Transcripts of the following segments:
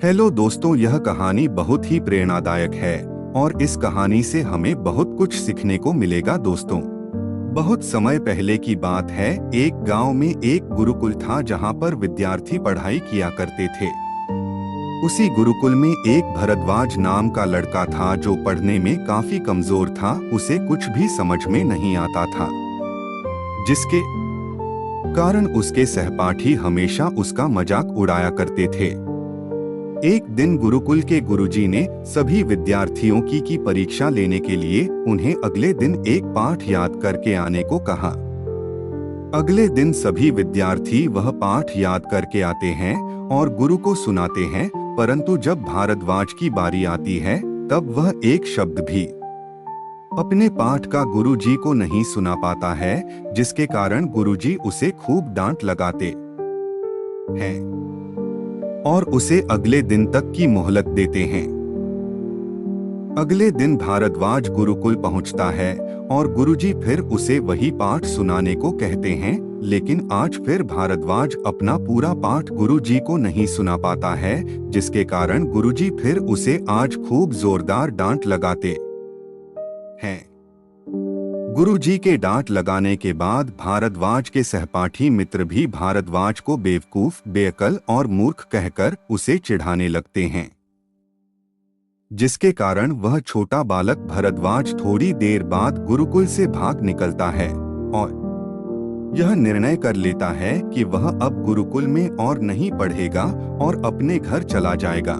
Hello दोस्तों, यह कहानी बहुत ही प्रेरणादायक है और इस कहानी से हमें बहुत कुछ सीखने को मिलेगा दोस्तों। बहुत समय पहले की बात है, एक गांव में एक गुरुकुल था जहां पर विद्यार्थी पढ़ाई किया करते थे। उसी गुरुकुल में एक भरद्वाज नाम का लड़का था जो पढ़ने में काफी कमजोर था। उसे कुछ भी समझ में नहीं आता था, जिसके कारण उसके सहपाठी हमेशा उसका मजाक उड़ाया करते थे। एक दिन गुरुकुल के गुरुजी ने सभी विद्यार्थियों की परीक्षा लेने के लिए उन्हें अगले दिन एक पाठ याद करके आने को कहा। अगले दिन सभी विद्यार्थी वह पाठ याद करके आते हैं और गुरु को सुनाते हैं, परंतु जब भारद्वाज की बारी आती है तब वह एक शब्द भी अपने पाठ का गुरुजी को नहीं सुना पाता है, जिसके कारण गुरुजी उसे खूब डांट लगाते हैं और उसे अगले दिन तक की मोहलत देते हैं। अगले दिन भारद्वाज गुरुकुल पहुंचता है और गुरुजी फिर उसे वही पाठ सुनाने को कहते हैं, लेकिन आज फिर भारद्वाज अपना पूरा पाठ गुरुजी को नहीं सुना पाता है, जिसके कारण गुरुजी फिर उसे आज खूब जोरदार डांट लगाते हैं। गुरुजी के डांट लगाने के बाद भारद्वाज के सहपाठी मित्र भी भारद्वाज को बेवकूफ, बेअकल और मूर्ख कहकर उसे चिढ़ाने लगते हैं, जिसके कारण वह छोटा बालक भरद्वाज थोड़ी देर बाद गुरुकुल से भाग निकलता है और यह निर्णय कर लेता है कि वह अब गुरुकुल में और नहीं पढ़ेगा और अपने घर चला जाएगा।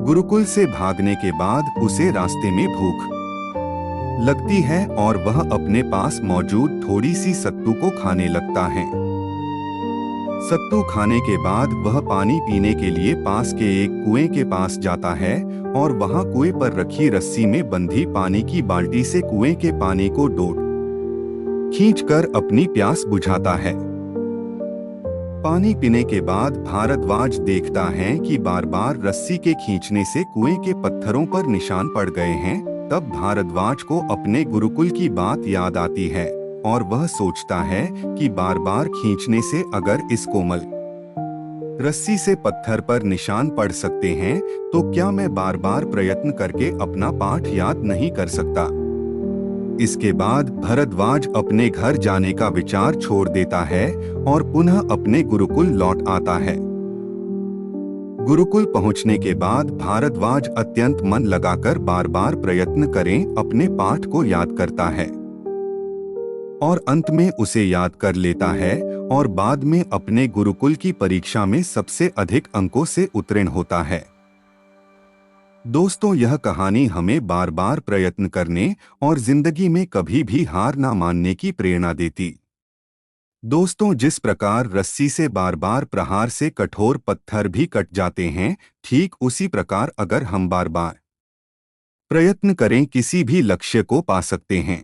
गुरुकुल से भागने के बाद उसे रास्ते में भूख लगती है और वह अपने पास मौजूद थोड़ी सी सत्तू को खाने लगता है। सत्तू खाने के बाद वह पानी पीने के लिए पास के एक कुएं के पास जाता है और वहां कुएं पर रखी रस्सी में बंधी पानी की बाल्टी से कुएं के पानी को डोल खींचकर अपनी प्यास बुझाता है। पानी पीने के बाद भारद्वाज देखता है कि बार बार रस्सी के खींचने से कुएं के पत्थरों पर निशान पड़ गए हैं। तब भारद्वाज को अपने गुरुकुल की बात याद आती है और वह सोचता है कि बार बार खींचने से अगर इस कोमल रस्सी से पत्थर पर निशान पड़ सकते हैं, तो क्या मैं बार बार प्रयत्न करके अपना पाठ याद नहीं कर सकता। इसके बाद भरद्वाज अपने घर जाने का विचार छोड़ देता है और पुनः अपने गुरुकुल लौट आता है। गुरुकुल पहुंचने के बाद भारद्वाज अत्यंत मन लगाकर बार बार प्रयत्न करें अपने पाठ को याद करता है और अंत में उसे याद कर लेता है और बाद में अपने गुरुकुल की परीक्षा में सबसे अधिक अंकों से उत्तीर्ण होता है। दोस्तों, यह कहानी हमें बार बार प्रयत्न करने और जिंदगी में कभी भी हार ना मानने की प्रेरणा देती। दोस्तों, जिस प्रकार रस्सी से बार बार प्रहार से कठोर पत्थर भी कट जाते हैं, ठीक उसी प्रकार अगर हम बार बार प्रयत्न करें किसी भी लक्ष्य को पा सकते हैं।